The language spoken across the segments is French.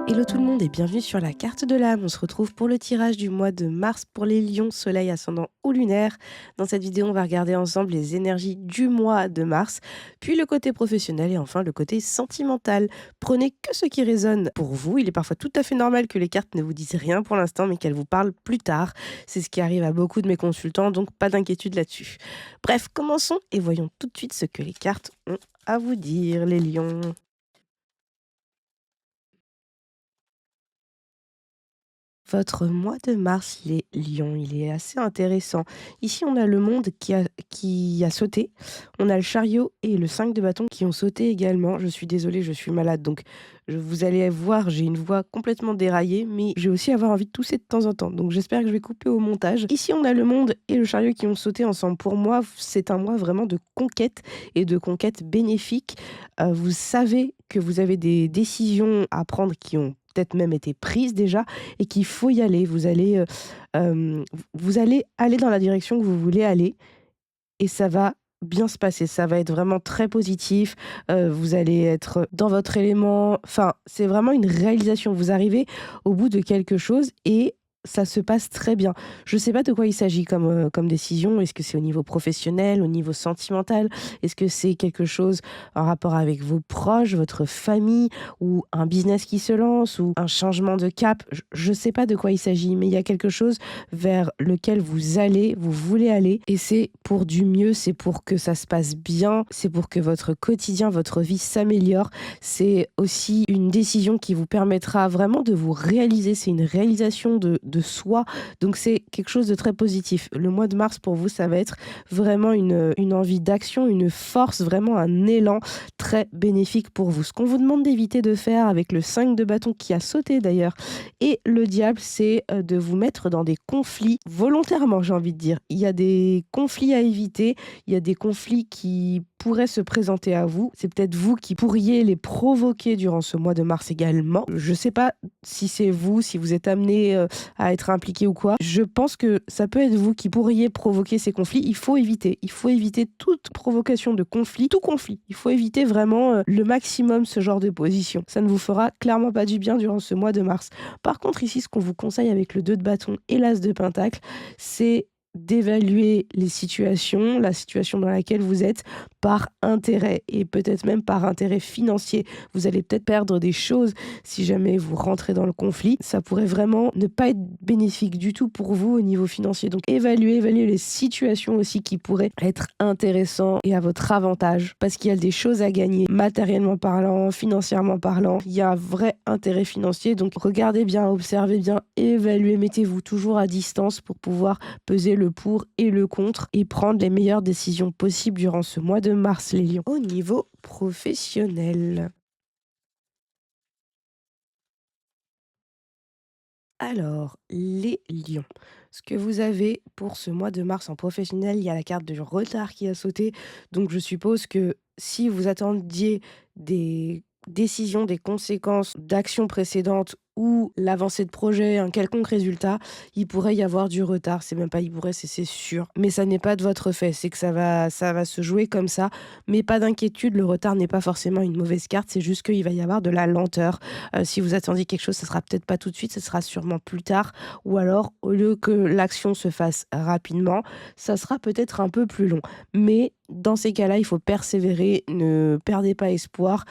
Hello tout le monde et bienvenue sur la carte de l'âme. On se retrouve pour le tirage du mois de mars pour les lions, soleil, ascendant ou lunaire. Dans cette vidéo, on va regarder ensemble les énergies du mois de mars, puis le côté professionnel et enfin le côté sentimental. Prenez que ce qui résonne pour vous. Il est parfois tout à fait normal que les cartes ne vous disent rien pour l'instant, mais qu'elles vous parlent plus tard. C'est ce qui arrive à beaucoup de mes consultants, donc pas d'inquiétude là-dessus. Bref, commençons et voyons tout de suite ce que les cartes ont à vous dire, les lions. Votre mois de mars, il est lion, il est assez intéressant. Ici, on a le monde qui a sauté. On a le chariot et le 5 de bâton qui ont sauté également. Je suis désolée, je suis malade, donc vous allez voir, j'ai une voix complètement déraillée, mais je vais aussi avoir envie de tousser de temps en temps. Donc j'espère que je vais couper au montage. Ici, on a le monde et le chariot qui ont sauté ensemble. Pour moi, c'est un mois vraiment de conquête et de conquête bénéfique. Vous savez que vous avez des décisions à prendre qui ont peut-être même été prises déjà et qu'il faut y aller. Vous allez aller dans la direction que vous voulez aller et ça va bien se passer. Ça va être vraiment très positif. Vous allez être dans votre élément. Enfin, c'est vraiment une réalisation. Vous arrivez au bout de quelque chose et ça se passe très bien. Je ne sais pas de quoi il s'agit comme décision. Est-ce que c'est au niveau professionnel, au niveau sentimental? Est-ce que c'est quelque chose en rapport avec vos proches, votre famille ou un business qui se lance ou un changement de cap? Je ne sais pas de quoi il s'agit, mais il y a quelque chose vers lequel vous allez, vous voulez aller et c'est pour du mieux, c'est pour que ça se passe bien, c'est pour que votre quotidien, votre vie s'améliore. C'est aussi une décision qui vous permettra vraiment de vous réaliser. C'est une réalisation de soi. Donc, c'est quelque chose de très positif. Le mois de mars, pour vous, ça va être vraiment une envie d'action, une force, vraiment un élan très bénéfique pour vous. Ce qu'on vous demande d'éviter de faire avec le 5 de bâton qui a sauté d'ailleurs et le diable, c'est de vous mettre dans des conflits volontairement, j'ai envie de dire. Il y a des conflits à éviter, il y a des conflits qui pourraient se présenter à vous. C'est peut-être vous qui pourriez les provoquer durant ce mois de mars également. Je ne sais pas si c'est vous, si vous êtes amené à être impliqué ou quoi. Je pense que ça peut être vous qui pourriez provoquer ces conflits. Il faut éviter. Il faut éviter toute provocation de conflit, tout conflit. Il faut éviter vraiment le maximum ce genre de position. Ça ne vous fera clairement pas du bien durant ce mois de mars. Par contre, ici, ce qu'on vous conseille avec le 2 de bâton et l'as de pentacle, c'est d'évaluer les situations, la situation dans laquelle vous êtes par intérêt et peut-être même par intérêt financier. Vous allez peut-être perdre des choses si jamais vous rentrez dans le conflit. Ça pourrait vraiment ne pas être bénéfique du tout pour vous au niveau financier. Donc évaluer les situations aussi qui pourraient être intéressantes et à votre avantage parce qu'il y a des choses à gagner matériellement parlant, financièrement parlant. Il y a un vrai intérêt financier. Donc regardez bien, observez bien, évaluez, mettez-vous toujours à distance pour pouvoir peser le pour et le contre et prendre les meilleures décisions possibles durant ce mois de mars, les lions. Au niveau professionnel. Alors, les lions, ce que vous avez pour ce mois de mars en professionnel, il y a la carte de retard qui a sauté. Donc, je suppose que si vous attendiez des décisions, des conséquences d'actions précédentes ou l'avancée de projet, un quelconque résultat, il pourrait y avoir du retard. C'est même pas il pourrait, c'est sûr. Mais ça n'est pas de votre fait. C'est que ça va se jouer comme ça. Mais pas d'inquiétude, le retard n'est pas forcément une mauvaise carte. C'est juste qu'il va y avoir de la lenteur. Si vous attendiez quelque chose, ça sera peut-être pas tout de suite, ça sera sûrement plus tard. Ou alors, au lieu que l'action se fasse rapidement, ça sera peut-être un peu plus long. Mais dans ces cas-là, il faut persévérer, ne perdez pas espoir.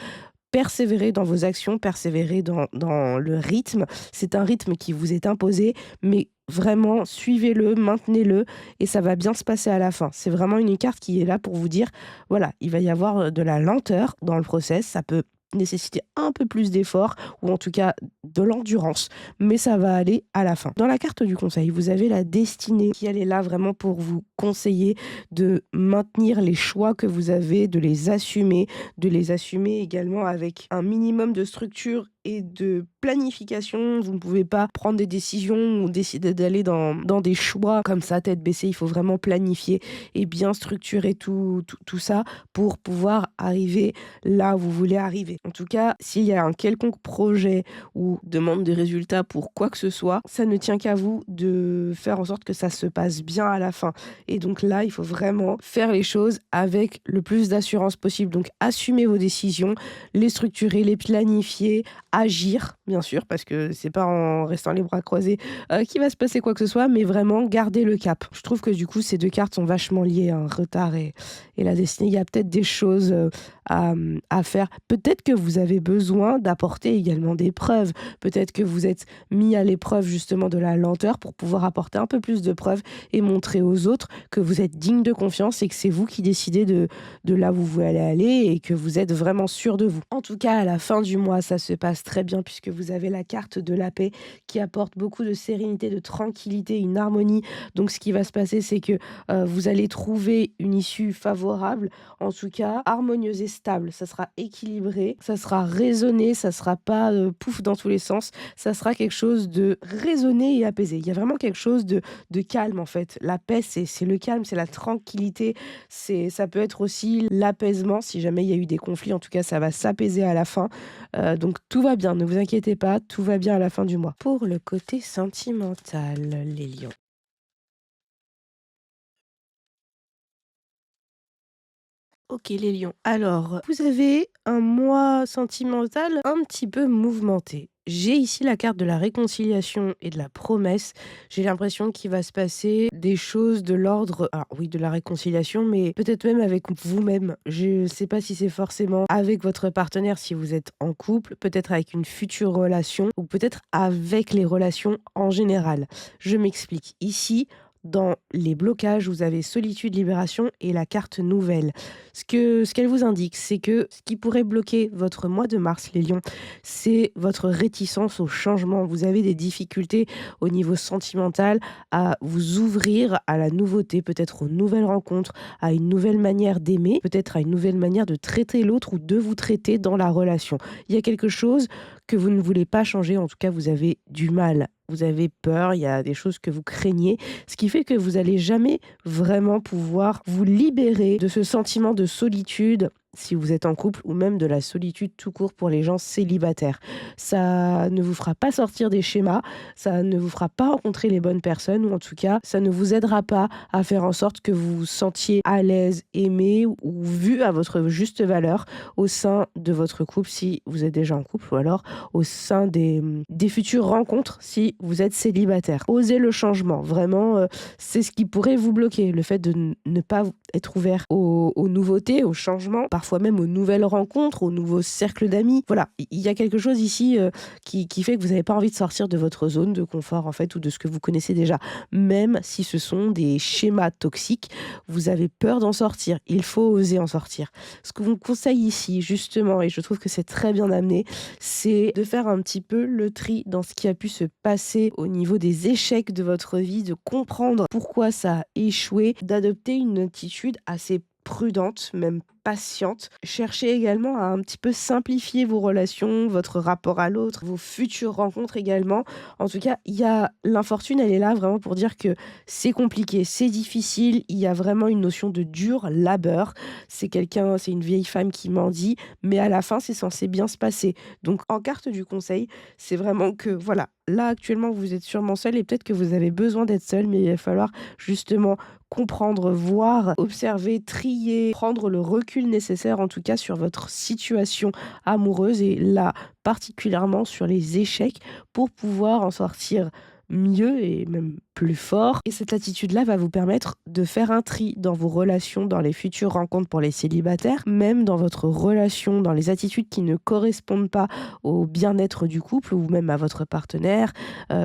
Persévérer dans vos actions, persévérer dans le rythme. C'est un rythme qui vous est imposé, mais vraiment suivez-le, maintenez-le et ça va bien se passer à la fin. C'est vraiment une carte qui est là pour vous dire, voilà, il va y avoir de la lenteur dans le process, ça peut nécessiter un peu plus d'effort ou en tout cas de l'endurance, mais ça va aller à la fin. Dans la carte du conseil, vous avez la destinée qui elle est là vraiment pour vous conseiller de maintenir les choix que vous avez, de les assumer également avec un minimum de structure et de planification. Vous ne pouvez pas prendre des décisions ou décider d'aller dans des choix comme ça, tête baissée. Il faut vraiment planifier et bien structurer tout ça pour pouvoir arriver là où vous voulez arriver. En tout cas, s'il y a un quelconque projet ou demande de résultats pour quoi que ce soit, ça ne tient qu'à vous de faire en sorte que ça se passe bien à la fin. Et donc là, il faut vraiment faire les choses avec le plus d'assurance possible. Donc, assumez vos décisions, les structurer, les planifier, agir, bien sûr, parce que c'est pas en restant les bras croisés, qu'il va se passer quoi que ce soit, mais vraiment garder le cap. Je trouve que du coup, ces 2 cartes sont vachement liées, hein, retard et la destinée. Il y a peut-être des choses, à faire. Peut-être que vous avez besoin d'apporter également des preuves. Peut-être que vous êtes mis à l'épreuve justement de la lenteur pour pouvoir apporter un peu plus de preuves et montrer aux autres que vous êtes digne de confiance et que c'est vous qui décidez de là où vous voulez aller et que vous êtes vraiment sûr de vous. En tout cas, à la fin du mois, ça se passe très bien puisque vous avez la carte de la paix qui apporte beaucoup de sérénité, de tranquillité, une harmonie. Donc, ce qui va se passer, c'est que vous allez trouver une issue favorable, en tout cas harmonieuse et stable. Ça sera équilibré, ça sera raisonné, ça sera pas pouf dans tous les sens. Ça sera quelque chose de raisonné et apaisé. Il y a vraiment quelque chose de calme en fait. La paix, c'est le calme, c'est la tranquillité, ça peut être aussi l'apaisement si jamais il y a eu des conflits. En tout cas, ça va s'apaiser à la fin. Donc tout va bien, ne vous inquiétez pas, tout va bien à la fin du mois. Pour le côté sentimental, les lions. OK, les lions. Alors, vous avez un mois sentimental un petit peu mouvementé. J'ai ici la carte de la réconciliation et de la promesse. J'ai l'impression qu'il va se passer des choses de l'ordre, alors oui, de la réconciliation, mais peut-être même avec vous-même. Je ne sais pas si c'est forcément avec votre partenaire si vous êtes en couple, peut-être avec une future relation ou peut-être avec les relations en général. Je m'explique. Ici, dans les blocages, vous avez solitude, libération et la carte nouvelle. Ce qu'elle vous indique, c'est que ce qui pourrait bloquer votre mois de mars, les lions, c'est votre réticence au changement. Vous avez des difficultés au niveau sentimental à vous ouvrir à la nouveauté, peut-être aux nouvelles rencontres, à une nouvelle manière d'aimer, peut-être à une nouvelle manière de traiter l'autre ou de vous traiter dans la relation. Il y a quelque chose que vous ne voulez pas changer, en tout cas vous avez du mal. Vous avez peur, il y a des choses que vous craignez, ce qui fait que vous allez jamais vraiment pouvoir vous libérer de ce sentiment de solitude si vous êtes en couple ou même de la solitude tout court pour les gens célibataires. Ça ne vous fera pas sortir des schémas, ça ne vous fera pas rencontrer les bonnes personnes ou en tout cas, ça ne vous aidera pas à faire en sorte que vous vous sentiez à l'aise, aimé ou vu à votre juste valeur au sein de votre couple si vous êtes déjà en couple ou alors au sein des futures rencontres si vous êtes célibataire. Osez le changement, vraiment, c'est ce qui pourrait vous bloquer, le fait de ne pas être ouvert aux nouveautés, aux changements, parfois même aux nouvelles rencontres, aux nouveaux cercles d'amis. Voilà, il y a quelque chose ici qui fait que vous n'avez pas envie de sortir de votre zone de confort en fait ou de ce que vous connaissez déjà. Même si ce sont des schémas toxiques, vous avez peur d'en sortir. Il faut oser en sortir. Ce que vous conseille ici, justement, et je trouve que c'est très bien amené, c'est de faire un petit peu le tri dans ce qui a pu se passer au niveau des échecs de votre vie, de comprendre pourquoi ça a échoué, d'adopter une attitude assez prudente, même patiente. Cherchez également à un petit peu simplifier vos relations, votre rapport à l'autre, vos futures rencontres également. En tout cas, il y a l'infortune, elle est là vraiment pour dire que c'est compliqué, c'est difficile, il y a vraiment une notion de dur labeur. C'est une vieille femme qui m'en dit, mais à la fin, c'est censé bien se passer. Donc, en carte du conseil, c'est vraiment que, voilà, là, actuellement, vous êtes sûrement seul et peut-être que vous avez besoin d'être seul, mais il va falloir justement comprendre, voir, observer, trier, prendre le recul nécessaire en tout cas sur votre situation amoureuse et là particulièrement sur les échecs pour pouvoir en sortir mieux et même plus fort. Et cette attitude-là va vous permettre de faire un tri dans vos relations, dans les futures rencontres pour les célibataires, même dans votre relation, dans les attitudes qui ne correspondent pas au bien-être du couple ou même à votre partenaire.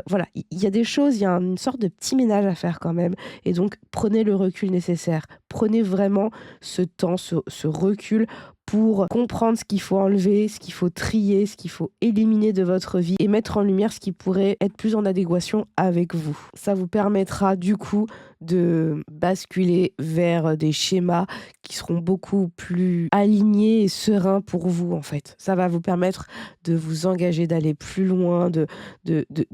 Voilà, il y a des choses, il y a une sorte de petit ménage à faire quand même. Et donc, prenez le recul nécessaire. Prenez vraiment ce temps, ce recul pour comprendre ce qu'il faut enlever, ce qu'il faut trier, ce qu'il faut éliminer de votre vie et mettre en lumière ce qui pourrait être plus en adéquation avec vous. Ça vous permettra du coup de basculer vers des schémas qui seront beaucoup plus alignés et sereins pour vous en fait. Ça va vous permettre de vous engager, d'aller plus loin, de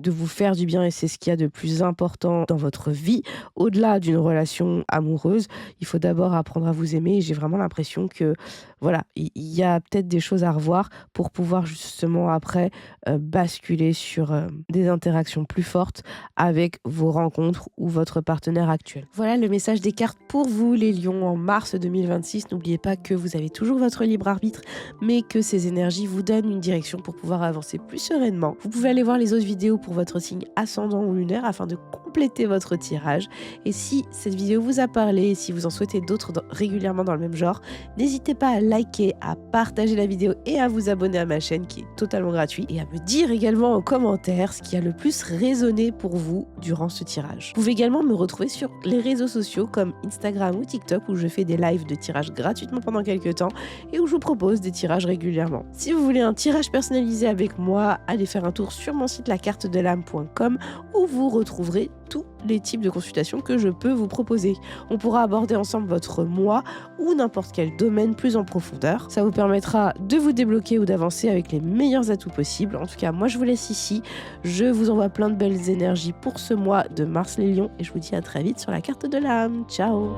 vous faire du bien et c'est ce qu'il y a de plus important dans votre vie. Au-delà d'une relation amoureuse, il faut d'abord apprendre à vous aimer et j'ai vraiment l'impression que voilà, il y a peut-être des choses à revoir pour pouvoir justement après, basculer sur, des interactions plus fortes avec vos rencontres ou votre partenaire actuelle. Voilà le message des cartes pour vous les lions en mars 2026. N'oubliez pas que vous avez toujours votre libre arbitre, mais que ces énergies vous donnent une direction pour pouvoir avancer plus sereinement. Vous pouvez aller voir les autres vidéos pour votre signe ascendant ou lunaire afin de compléter votre tirage. Et si cette vidéo vous a parlé et si vous en souhaitez d'autres régulièrement dans le même genre, n'hésitez pas à liker, à partager la vidéo et à vous abonner à ma chaîne qui est totalement gratuite et à me dire également en commentaire ce qui a le plus résonné pour vous durant ce tirage. Vous pouvez également me retrouver sur les réseaux sociaux comme Instagram ou TikTok où je fais des lives de tirage gratuitement pendant quelques temps et où je vous propose des tirages régulièrement. Si vous voulez un tirage personnalisé avec moi, allez faire un tour sur mon site lacartedelame.com où vous retrouverez tous les types de consultations que je peux vous proposer. On pourra aborder ensemble votre mois ou n'importe quel domaine plus en profondeur. Ça vous permettra de vous débloquer ou d'avancer avec les meilleurs atouts possibles. En tout cas, moi je vous laisse ici. Je vous envoie plein de belles énergies pour ce mois de mars les lions et je vous dis à très vite sur la carte de l'âme. Ciao!